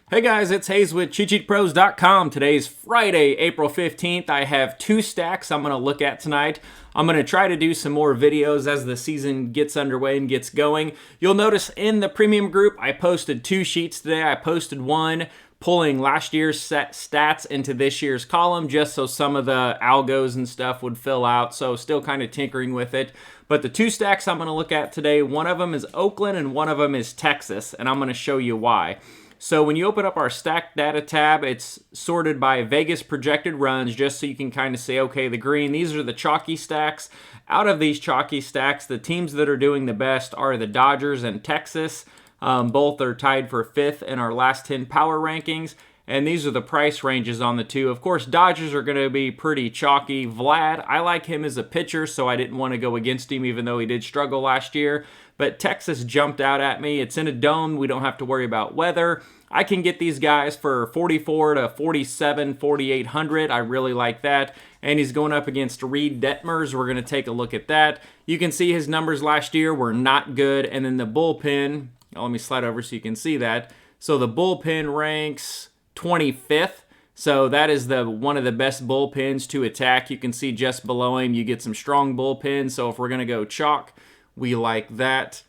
Hey guys, it's Hayes with CheatSheetPros.com. Today's Friday, April 15th. I have two stacks I'm going to look at tonight. I'm going to try to do some more videos as the season gets underway and gets going. You'll notice in the premium group, I posted two sheets today. I posted one pulling last year's stats into this year's column just so some of the algos and stuff would fill out. So still kind of tinkering with it. But the two stacks I'm going to look at today, one of them is Oakland and one of them is Texas. And I'm going to show you why. So when you open up our stack data tab, it's sorted by Vegas projected runs just so you can kind of say, okay, the green, these are the chalky stacks. Out of these chalky stacks, the teams that are doing the best are the Dodgers and Texas. Both are tied for 5th in our last 10 power rankings. And these are the price ranges on the two. Of course, Dodgers are going to be pretty chalky. Vlad, I like him as a pitcher, so I didn't want to go against him even though he did struggle last year. But Texas jumped out at me. It's in a dome. We don't have to worry about weather. I can get these guys for 44 to 47, 4,800. I really like that. And he's going up against Reed Detmers. We're going to take a look at that. You can see his numbers last year were not good. And then the bullpen, let me slide over so you can see that. So the bullpen ranks 25th. So that is one of the best bullpens to attack. You can see just below him, you get some strong bullpens. So if we're going to go chalk, we like that.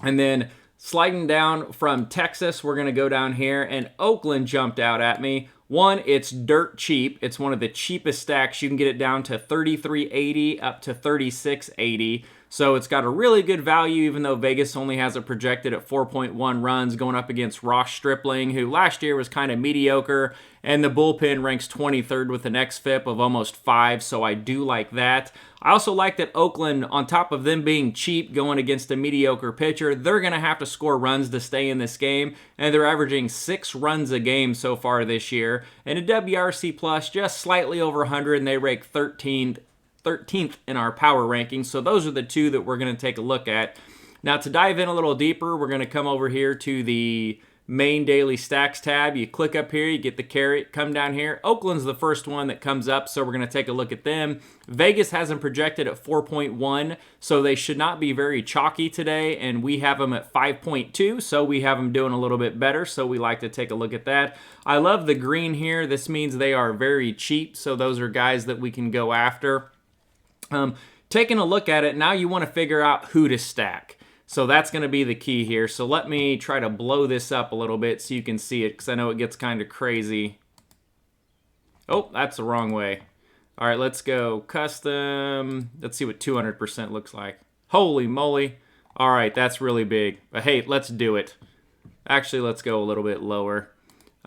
And then sliding down from Texas, we're going to go down here, and Oakland jumped out at me. One, it's dirt cheap. It's one of the cheapest stacks. You can get it down to $33.80 up to $36.80. So it's got a really good value, even though Vegas only has it projected at 4.1 runs, going up against Ross Stripling, who last year was kind of mediocre, and the bullpen ranks 23rd with an xFIP of almost 5, so I do like that. I also like that Oakland, on top of them being cheap going against a mediocre pitcher, they're going to have to score runs to stay in this game, and they're averaging 6 runs a game so far this year, and a WRC plus just slightly over 100, and they rank 13th in our power rankings. So those are the two that we're going to take a look at. Now to dive in a little deeper, we're going to come over here to the main daily stacks tab. You click up here, you get the carrot, come down here. Oakland's the first one that comes up, so we're going to take a look at them. Vegas has them projected at 4.1, so they should not be very chalky today, and we have them at 5.2, so we have them doing a little bit better, so we like to take a look at that. I love the green here. This means they are very cheap, so those are guys that we can go after. Taking a look at it, now you want to figure out who to stack. So that's going to be the key here. So let me try to blow this up a little bit so you can see it, because I know it gets kind of crazy. Oh, that's the wrong way. All right, let's go custom. Let's see what 200% looks like. Holy moly. All right, that's really big. But hey, let's do it. Actually, let's go a little bit lower.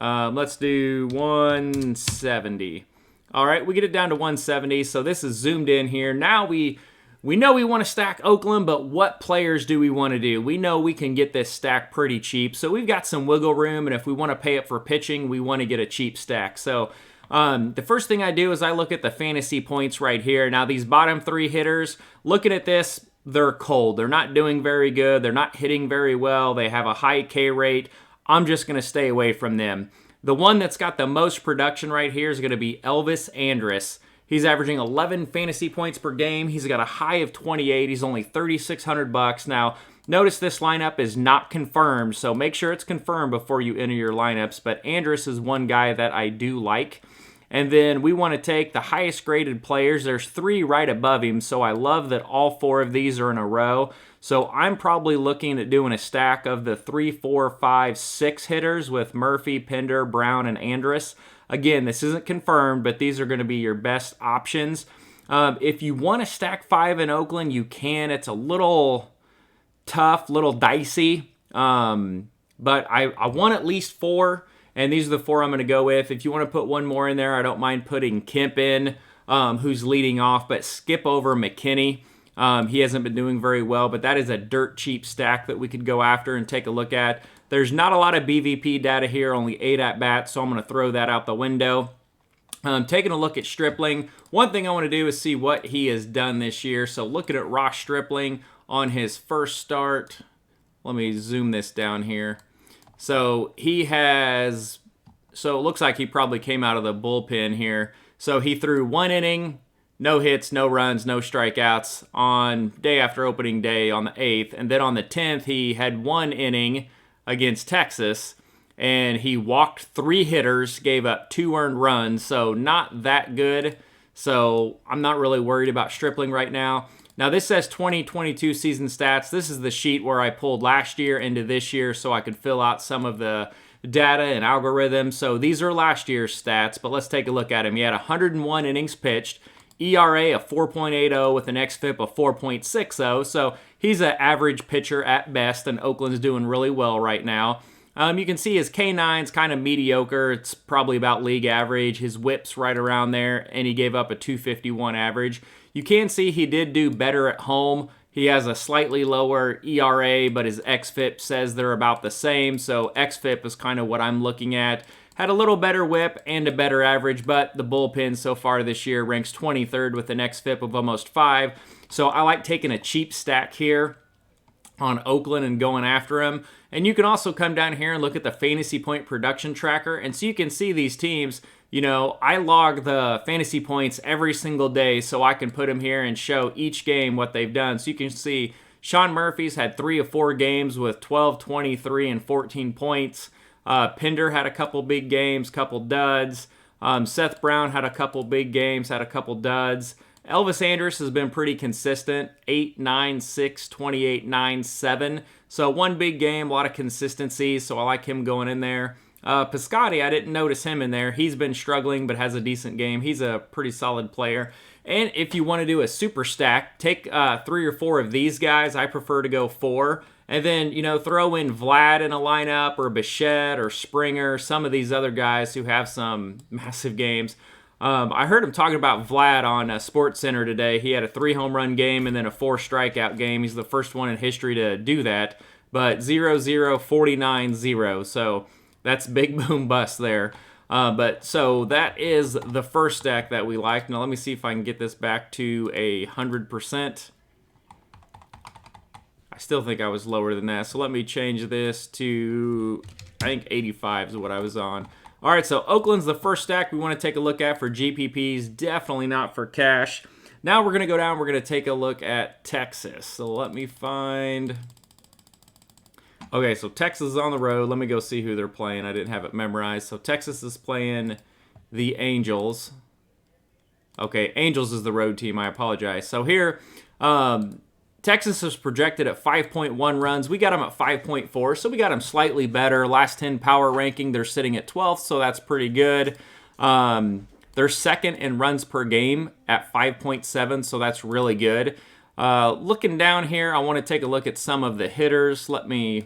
Let's do 170. All right, we get it down to 170, so this is zoomed in here. Now we know we want to stack Oakland, but what players do we want to do? We know we can get this stack pretty cheap, so we've got some wiggle room, and if we want to pay it for pitching, we want to get a cheap stack. So the first thing I do is I look at the fantasy points right here. Now, these bottom 3 hitters, looking at this, they're cold. They're not doing very good. They're not hitting very well. They have a high K rate. I'm just going to stay away from them. The one that's got the most production right here is going to be Elvis Andrus. He's averaging 11 fantasy points per game. He's got a high of 28. He's only $3,600. Now, notice this lineup is not confirmed, so make sure it's confirmed before you enter your lineups. But Andrus is one guy that I do like. And then we want to take the highest graded players. There's 3 right above him, so I love that all 4 of these are in a row. So I'm probably looking at doing a stack of the 3, 4, 5, 6 hitters with Murphy, Pinder, Brown, and Andrus. Again, this isn't confirmed, but these are going to be your best options. If you want to stack 5 in Oakland, you can. It's a little tough, little dicey, but I want at least 4. And these are the 4 I'm going to go with. If you want to put one more in there, I don't mind putting Kemp in, who's leading off, but skip over McKinney. He hasn't been doing very well, but that is a dirt cheap stack that we could go after and take a look at. There's not a lot of BVP data here, only 8 at-bats, so I'm going to throw that out the window. Taking a look at Stripling, one thing I want to do is see what he has done this year. So looking at Ross Stripling on his first start, let me zoom this down here. So it looks like he probably came out of the bullpen here. So he threw 1 inning, no hits, no runs, no strikeouts on day after opening day on the 8th. And then on the 10th, he had 1 inning against Texas. and he walked 3 hitters, gave up 2 earned runs, so not that good. So I'm not really worried about Stripling right now. Now this says 2022 season stats. This is the sheet where I pulled last year into this year so I could fill out some of the data and algorithms. So these are last year's stats, but let's take a look at him. He had 101 innings pitched, ERA of 4.80 with an xFIP of 4.60. So he's an average pitcher at best, and Oakland's doing really well right now. You can see his K9's kind of mediocre. It's probably about league average. His whip's right around there, and he gave up a 251 average. You can see he did do better at home. He has a slightly lower ERA, but his xFIP says they're about the same, so xFIP is kind of what I'm looking at. Had a little better whip and a better average, but the bullpen so far this year ranks 23rd with an xFIP of almost 5. So I like taking a cheap stack here on Oakland and going after him. And you can also come down here and look at the fantasy point production tracker, and so you can see these teams. You know, I log the fantasy points every single day so I can put them here and show each game what they've done. So you can see Sean Murphy's had 3 of 4 games with 12, 23, and 14 points. Pinder had a couple big games, couple duds. Seth Brown had a couple big games, had a couple duds. Elvis Andrus has been pretty consistent, 8, 9, 6, 28, 9, 7. So one big game, a lot of consistency, so I like him going in there. Piscotty, I didn't notice him in there. He's been struggling, but has a decent game. He's a pretty solid player. And if you want to do a super stack, take 3 or 4 of these guys. I prefer to go 4. And then, you know, throw in Vlad in a lineup, or Bichette, or Springer, some of these other guys who have some massive games. I heard him talking about Vlad on SportsCenter today. He had a 3 home run game and then a 4 strikeout game. He's the first one in history to do that. But 0-0, 49-0. So that's big boom bust there. So that is the first stack that we like. Now let me see if I can get this back to 100%. I still think I was lower than that. So let me change this to, I think 85 is what I was on. All right, so Oakland's the first stack we want to take a look at for GPPs. Definitely not for cash. Now we're going to go down. We're going to take a look at Texas. So let me find... Okay, so Texas is on the road. Let me go see who they're playing. I didn't have it memorized. So Texas is playing the Angels. Okay, Angels is the road team. I apologize. So here, Texas is projected at 5.1 runs. We got them at 5.4, so we got them slightly better. Last 10 power ranking, they're sitting at 12th, so that's pretty good. They're second in runs per game at 5.7, so that's really good. Looking down here, I want to take a look at some of the hitters. Let me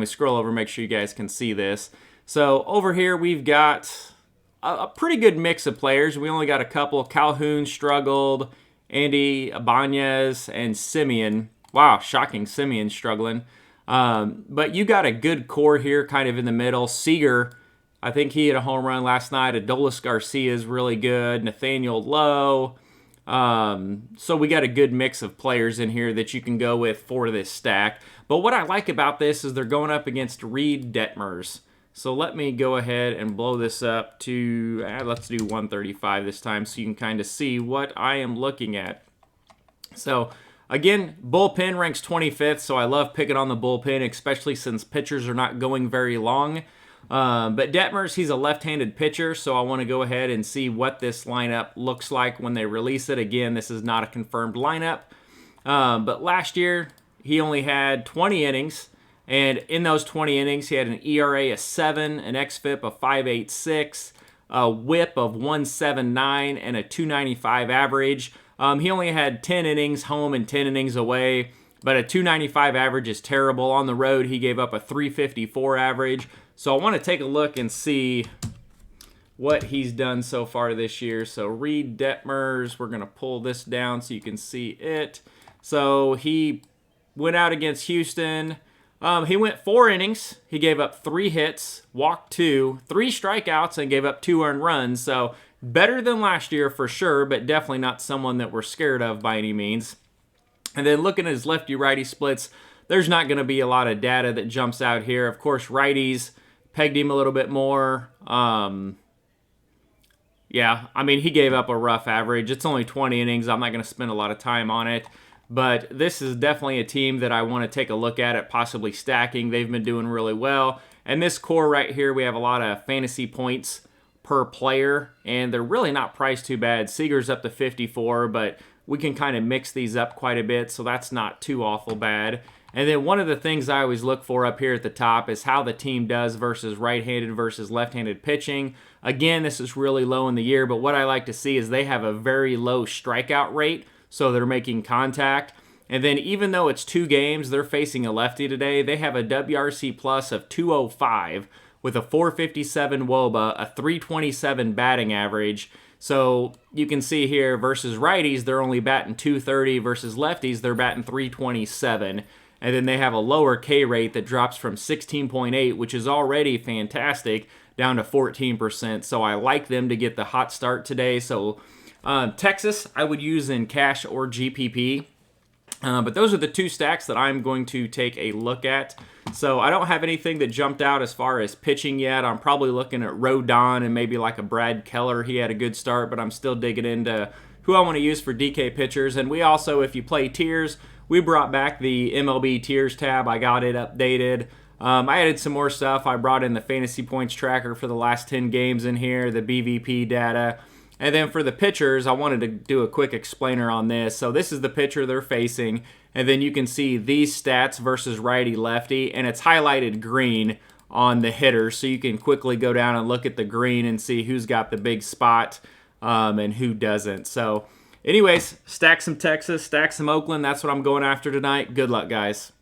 scroll over, make sure you guys can see this. So over here, we've got a pretty good mix of players. We only got a couple. Calhoun struggled. Andy Ibanez and Simeon. Wow, shocking. Simeon struggling. But you got a good core here kind of in the middle. Seager, I think he hit a home run last night. Adolis Garcia is really good. Nathaniel Lowe. So we got a good mix of players in here that you can go with for this stack. But what I like about this is they're going up against Reed Detmers. So let me go ahead and blow this up to, let's do 135 this time so you can kind of see what I am looking at. So again, bullpen ranks 25th, so I love picking on the bullpen, especially since pitchers are not going very long. But Detmers, he's a left-handed pitcher, so I want to go ahead and see what this lineup looks like when they release it. Again, this is not a confirmed lineup. But last year, he only had 20 innings. And in those 20 innings, he had an ERA of 7, an xFIP of 5.86, a whip of 1.79, and a 2.95 average. He only had 10 innings home and 10 innings away, but a 2.95 average is terrible. On the road, he gave up a 3.54 average. So I want to take a look and see what he's done so far this year. So Reed Detmers, we're going to pull this down so you can see it. So he went out against Houston. He went 4 innings. He gave up 3 hits, walked 2, 3 strikeouts, and gave up 2 earned runs. So better than last year for sure, but definitely not someone that we're scared of by any means. And then looking at his lefty-righty splits, there's not going to be a lot of data that jumps out here. Of course, righties pegged him a little bit more. Yeah, I mean, he gave up a rough average. It's only 20 innings. I'm not going to spend a lot of time on it. But this is definitely a team that I want to take a look at possibly stacking. They've been doing really well. And this core right here, we have a lot of fantasy points per player, and they're really not priced too bad. Seager's up to 54, but we can kind of mix these up quite a bit, so that's not too awful bad. And then one of the things I always look for up here at the top is how the team does versus right-handed versus left-handed pitching. Again, this is really low in the year, but what I like to see is they have a very low strikeout rate, so they're making contact. And then even though it's 2 games, they're facing a lefty today, they have a WRC plus of 205 with a 457 WOBA, a 327 batting average. So you can see here versus righties, they're only batting 230 versus lefties, they're batting 327. And then they have a lower K rate that drops from 16.8, which is already fantastic, down to 14%. So I like them to get the hot start today. So Texas, I would use in cash or GPP. But those are the 2 stacks that I'm going to take a look at. So I don't have anything that jumped out as far as pitching yet. I'm probably looking at Rodon and maybe like a Brad Keller. He had a good start, but I'm still digging into who I want to use for DK pitchers. And we also, if you play tiers, we brought back the MLB tiers tab. I got it updated. I added some more stuff. I brought in the fantasy points tracker for the last 10 games in here, the BVP data. And then for the pitchers, I wanted to do a quick explainer on this. So this is the pitcher they're facing, and then you can see these stats versus righty-lefty, and it's highlighted green on the hitter, so you can quickly go down and look at the green and see who's got the big spot and who doesn't. So anyways, stack some Texas, stack some Oakland. That's what I'm going after tonight. Good luck, guys.